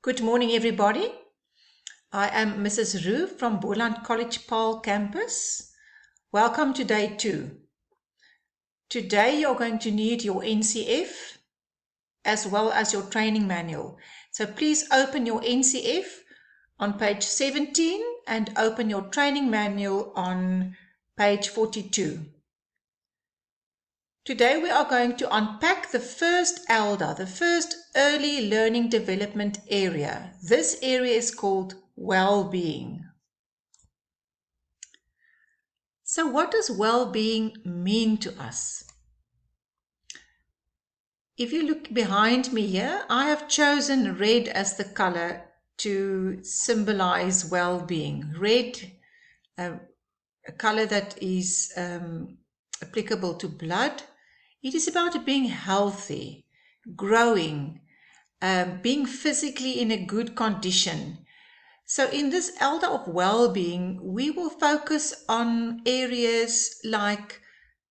Good morning, everybody. I am Mrs. Roo from Boland College Paarl campus. Welcome to day 2. Today you're going to need your NCF as well as your training manual. So please open your NCF on page 17 and open your training manual on page 42. Today we are going to unpack the first ELDA, the first early learning development area. This area is called well-being. So what does well-being mean to us? If you look behind me here, I have chosen red as the color to symbolize well-being. Red, a color that is applicable to blood. It is about being healthy, growing, being physically in a good condition. So in this ELDA of well-being, we will focus on areas like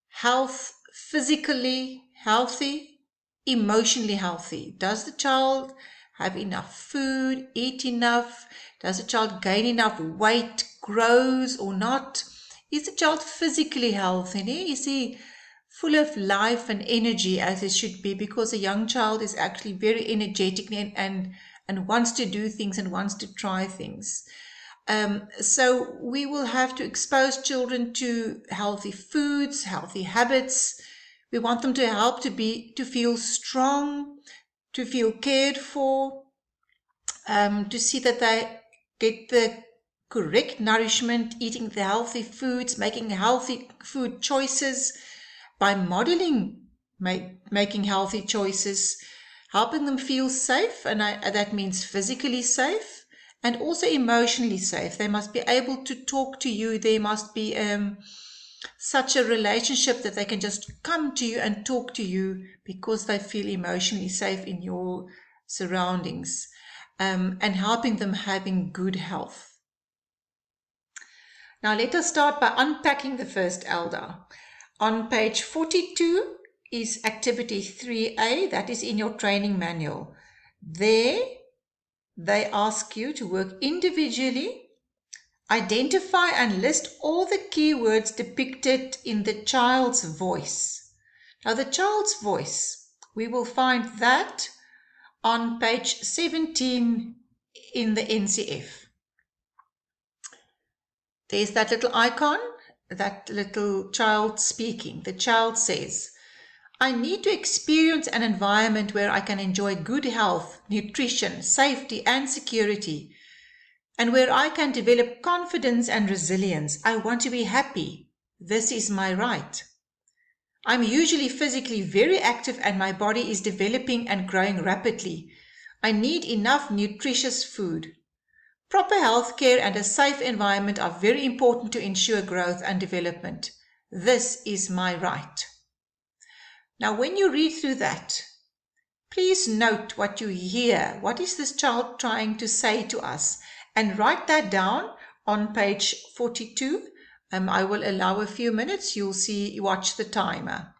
health, physically healthy, emotionally healthy. Does the child have enough food, eat enough? Does the child gain enough weight, grows or not? Is the child physically healthy? Is he full of life and energy as it should be? Because a young child is actually very energetic and wants to do things and wants to try things. So we will have to expose children to healthy foods, healthy habits. We want them to help to feel strong, to feel cared for, to see that they get the correct nourishment, eating the healthy foods, making healthy food choices, by modeling making healthy choices, helping them feel safe, and that means physically safe and also emotionally safe. They must be able to talk to you. There must be such a relationship that they can just come to you and talk to you because they feel emotionally safe in your surroundings, and helping them having good health. Now let us start by unpacking the first ELDA. On page 42 is activity 3A, that is in your training manual. There, they ask you to work individually, identify and list all the keywords depicted in the child's voice. Now the child's voice, we will find that on page 17 in the NCF. There's that little icon, that little child speaking. The child says, I need to experience an environment where I can enjoy good health, nutrition, safety and security, and where I can develop confidence and resilience. I want to be happy. This is my right. I'm usually physically very active and my body is developing and growing rapidly. I need enough nutritious food. Proper health care and a safe environment are very important to ensure growth and development. This is my right. Now, when you read through that, please note what you hear. What is this child trying to say to us? And write that down on page 42. I will allow a few minutes. You'll see, watch the timer.